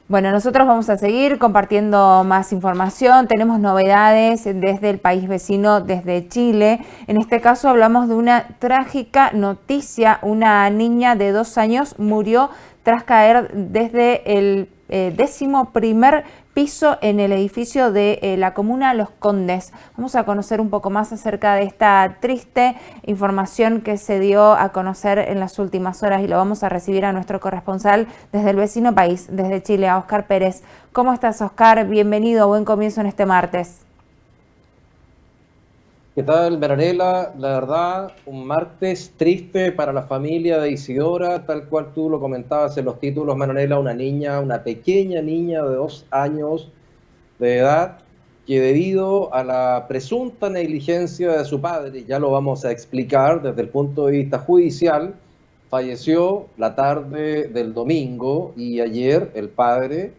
Bueno, nosotros vamos a seguir compartiendo más información. Tenemos novedades desde el país vecino, desde Chile. En este caso hablamos de una trágica noticia. Una niña de 2 años murió tras caer desde el 11º piso en el edificio de la comuna Los Condes. Vamos a conocer un poco más acerca de esta triste información que se dio a conocer en las últimas horas y lo vamos a recibir a nuestro corresponsal desde el vecino país, desde Chile, a Oscar Pérez. ¿Cómo estás, Oscar? Bienvenido, buen comienzo en este martes. ¿Qué tal, Maranela? La verdad, un martes triste para la familia de Isidora, tal cual tú lo comentabas en los títulos, Maranela, una niña, una pequeña niña de 2 años de edad, que debido a la presunta negligencia de su padre, ya lo vamos a explicar desde el punto de vista judicial, falleció la tarde del domingo y ayer el padre,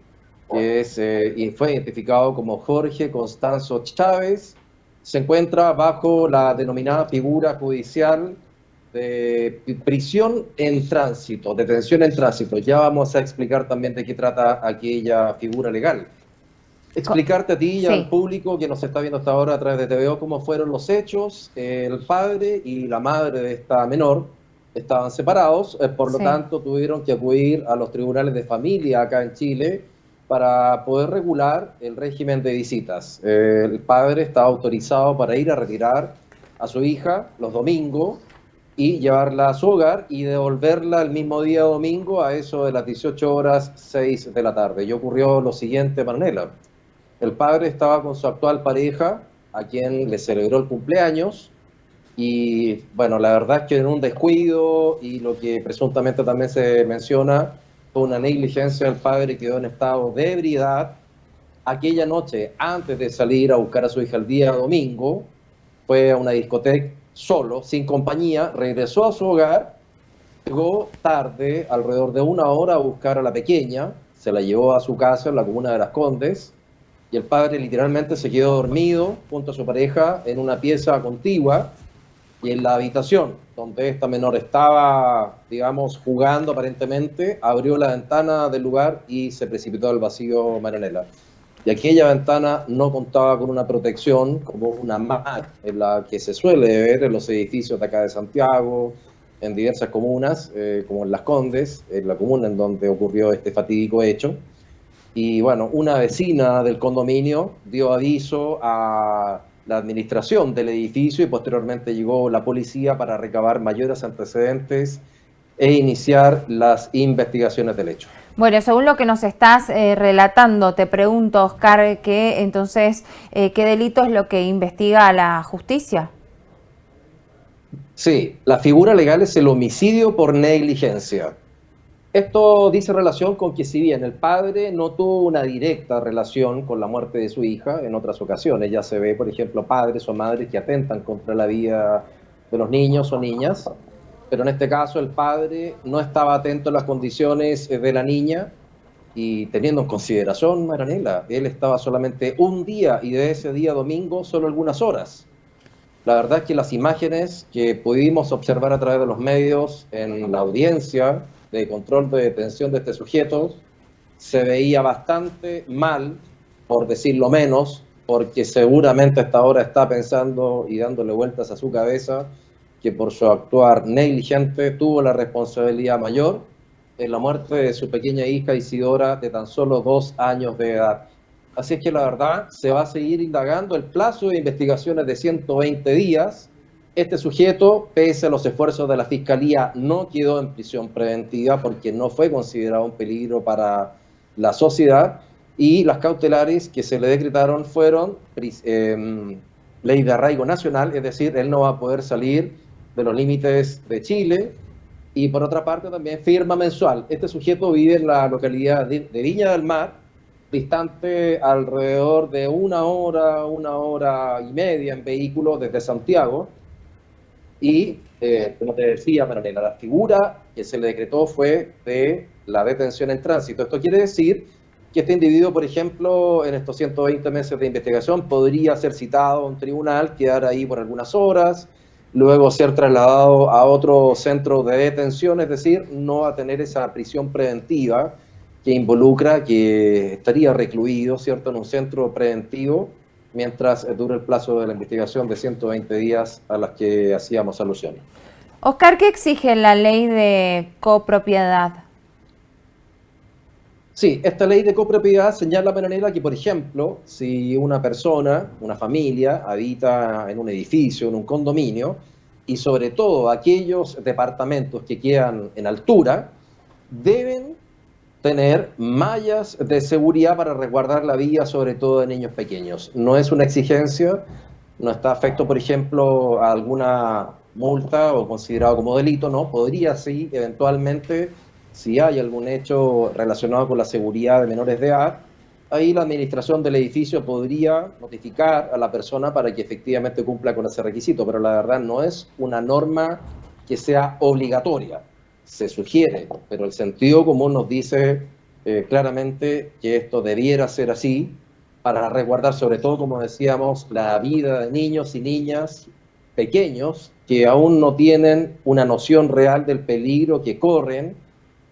y fue identificado como Jorge Constanzo Chávez, se encuentra bajo la denominada figura judicial de prisión en tránsito, detención en tránsito. Ya vamos a explicar también de qué trata aquella figura legal. Explicarte a ti y al Sí. público que nos está viendo hasta ahora a través de TVO cómo fueron los hechos. El padre y la madre de esta menor estaban separados, por lo Sí. tanto tuvieron que acudir a los tribunales de familia acá en Chile para poder regular el régimen de visitas. El padre está autorizado para ir a retirar a su hija los domingos y llevarla a su hogar y devolverla el mismo día domingo a eso de las 18 horas 6 de la tarde. Y ocurrió lo siguiente, Manuela. El padre estaba con su actual pareja, a quien le celebró el cumpleaños, y bueno, la verdad es que en un descuido y lo que presuntamente también se menciona, fue una negligencia del padre, quedó en estado de ebriedad. Aquella noche, antes de salir a buscar a su hija el día domingo, fue a una discoteca solo, sin compañía, regresó a su hogar, llegó tarde, alrededor de 1 hora, a buscar a la pequeña, se la llevó a su casa en la comuna de Las Condes, y el padre literalmente se quedó dormido junto a su pareja en una pieza contigua, y en la habitación donde esta menor estaba, digamos, jugando aparentemente, abrió la ventana del lugar y se precipitó al vacío, Maranela. Y aquella ventana no contaba con una protección como una malla en la que se suele ver en los edificios de acá de Santiago, en diversas comunas, como en Las Condes, en la comuna en donde ocurrió este fatídico hecho. Y bueno, una vecina del condominio dio aviso a la administración del edificio y posteriormente llegó la policía para recabar mayores antecedentes e iniciar las investigaciones del hecho. Bueno, según lo que nos estás relatando, te pregunto, Oscar, que entonces, ¿qué delito es lo que investiga la justicia? Sí, la figura legal es el homicidio por negligencia. Esto dice relación con que si bien el padre no tuvo una directa relación con la muerte de su hija, en otras ocasiones ya se ve, por ejemplo, padres o madres que atentan contra la vida de los niños o niñas, pero en este caso el padre no estaba atento a las condiciones de la niña y teniendo en consideración, Maranela, él estaba solamente un día y de ese día domingo solo algunas horas. La verdad es que las imágenes que pudimos observar a través de los medios en la audiencia de control de detención de este sujeto se veía bastante mal, por decirlo menos, porque seguramente hasta ahora está pensando y dándole vueltas a su cabeza que por su actuar negligente tuvo la responsabilidad mayor en la muerte de su pequeña hija Isidora de tan solo 2 años de edad. Así es que la verdad se va a seguir indagando. El plazo de investigación es de 120 días. Este sujeto, pese a los esfuerzos de la Fiscalía, no quedó en prisión preventiva porque no fue considerado un peligro para la sociedad y las cautelares que se le decretaron fueron ley de arraigo nacional, es decir, él no va a poder salir de los límites de Chile. Y por otra parte también firma mensual. Este sujeto vive en la localidad de Viña del Mar, distante alrededor de 1 hora y media en vehículo desde Santiago. Y, como te decía, Manuela, la figura que se le decretó fue de la detención en tránsito. Esto quiere decir que este individuo, por ejemplo, en estos 120 meses de investigación, podría ser citado a un tribunal, quedar ahí por algunas horas, luego ser trasladado a otro centro de detención, es decir, no a tener esa prisión preventiva que involucra que estaría recluido, ¿cierto?, en un centro preventivo mientras dure el plazo de la investigación de 120 días a las que hacíamos alusión. Oscar, ¿qué exige la ley de copropiedad? Sí, esta ley de copropiedad señala de manera que, por ejemplo, si una persona, una familia, habita en un edificio, en un condominio, y sobre todo aquellos departamentos que quedan en altura, deben tener mallas de seguridad para resguardar la vida, sobre todo de niños pequeños. No es una exigencia, no está afecto, por ejemplo, a alguna multa o considerado como delito, no, podría sí, eventualmente, si hay algún hecho relacionado con la seguridad de menores de edad, ahí la administración del edificio podría notificar a la persona para que efectivamente cumpla con ese requisito, pero la verdad no es una norma que sea obligatoria. Se sugiere, pero el sentido común nos dice claramente que esto debiera ser así para resguardar, sobre todo, como decíamos, la vida de niños y niñas pequeños que aún no tienen una noción real del peligro que corren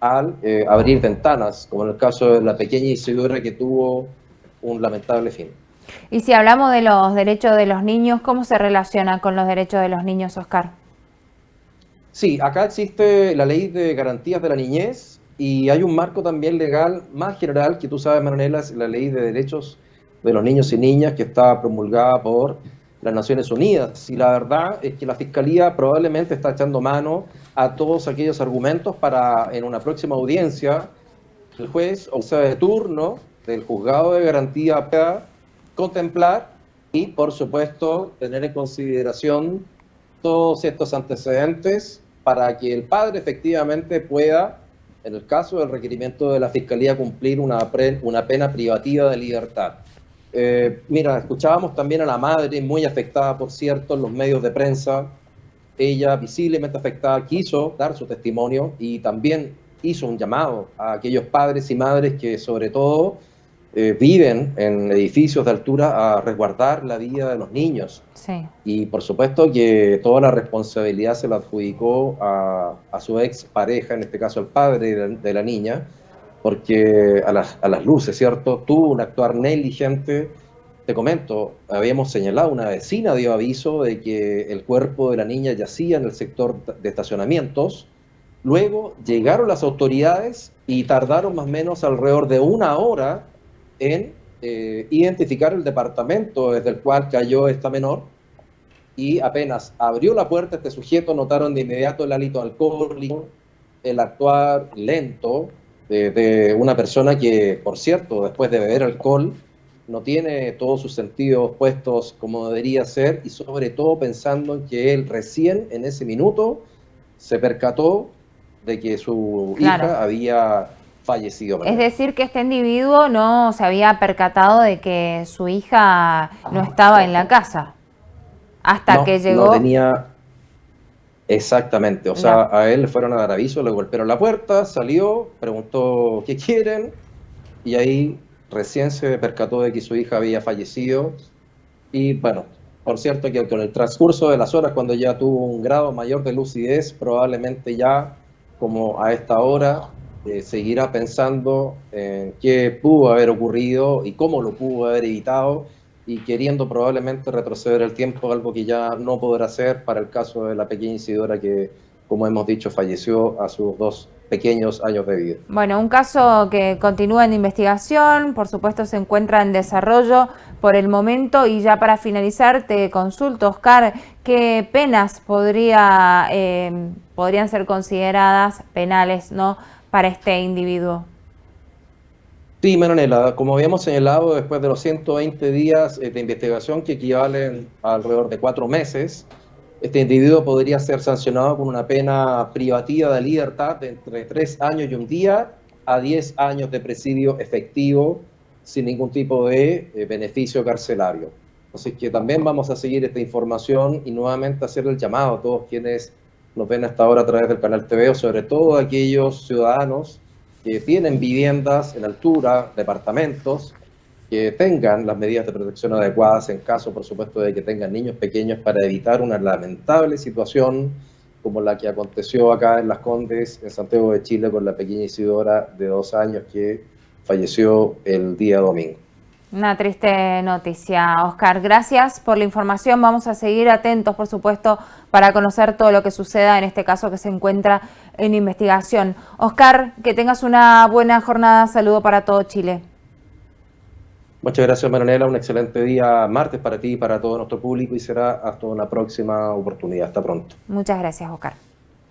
al abrir ventanas, como en el caso de la pequeña Isidora, que tuvo un lamentable fin. Y si hablamos de los derechos de los niños, ¿cómo se relaciona con los derechos de los niños, Oscar? Sí, acá existe la ley de garantías de la niñez y hay un marco también legal más general que tú sabes, Manuela, es la ley de derechos de los niños y niñas que está promulgada por las Naciones Unidas. Y la verdad es que la Fiscalía probablemente está echando mano a todos aquellos argumentos para, en una próxima audiencia, el juez o sea de turno del juzgado de garantía pueda contemplar y, por supuesto, tener en consideración todos estos antecedentes para que el padre efectivamente pueda, en el caso del requerimiento de la Fiscalía, cumplir una pena privativa de libertad. Mira, escuchábamos también a la madre, muy afectada, por cierto, en los medios de prensa. Ella, visiblemente afectada, quiso dar su testimonio y también hizo un llamado a aquellos padres y madres que, sobre todo, viven en edificios de altura a resguardar la vida de los niños. Sí. Y por supuesto que toda la responsabilidad se la adjudicó a su ex pareja, en este caso el padre de la niña, porque a las luces, ¿cierto? Tuvo un actuar negligente. Te comento, habíamos señalado, una vecina dio aviso de que el cuerpo de la niña yacía en el sector de estacionamientos. Luego llegaron las autoridades y tardaron más o menos alrededor de una hora en identificar el departamento desde el cual cayó esta menor, y apenas abrió la puerta este sujeto notaron de inmediato el hálito alcohólico, el actuar lento de una persona que, por cierto, después de beber alcohol, no tiene todos sus sentidos puestos como debería ser, y sobre todo pensando en que él recién en ese minuto se percató de que su hija había fallecido. Es decir, que este individuo no se había percatado de que su hija no estaba en la casa hasta que llegó. No tenía. Exactamente, o sea, a él le fueron a dar aviso, le golpearon la puerta, salió, preguntó qué quieren, y ahí recién se percató de que su hija había fallecido. Y bueno, por cierto que con el transcurso de las horas, cuando ya tuvo un grado mayor de lucidez, probablemente ya, como a esta hora, seguirá pensando en qué pudo haber ocurrido y cómo lo pudo haber evitado, y queriendo probablemente retroceder el tiempo, algo que ya no podrá hacer para el caso de la pequeña Isidora que, como hemos dicho, falleció a sus 2 pequeños años de vida. Bueno, un caso que continúa en investigación, por supuesto se encuentra en desarrollo por el momento, y ya para finalizar te consulto, Oscar, ¿qué penas podrían ser consideradas penales, ¿no?, para este individuo? Sí, Manuela, como habíamos señalado, después de los 120 días de investigación, que equivalen a alrededor de 4 meses, este individuo podría ser sancionado con una pena privativa de libertad de entre 3 años y 1 día a 10 años de presidio efectivo, sin ningún tipo de beneficio carcelario. Así que también vamos a seguir esta información y nuevamente hacer el llamado a todos quienes nos ven hasta ahora a través del canal TV, sobre todo a aquellos ciudadanos que tienen viviendas en altura, departamentos, que tengan las medidas de protección adecuadas en caso, por supuesto, de que tengan niños pequeños, para evitar una lamentable situación como la que aconteció acá en Las Condes, en Santiago de Chile, con la pequeña Isidora de 2 años que falleció el día domingo. Una triste noticia, Oscar. Gracias por la información. Vamos a seguir atentos, por supuesto, para conocer todo lo que suceda en este caso que se encuentra en investigación. Oscar, que tengas una buena jornada. Saludo para todo Chile. Muchas gracias, Manuela. Un excelente día martes para ti y para todo nuestro público y será hasta una próxima oportunidad. Hasta pronto. Muchas gracias, Oscar.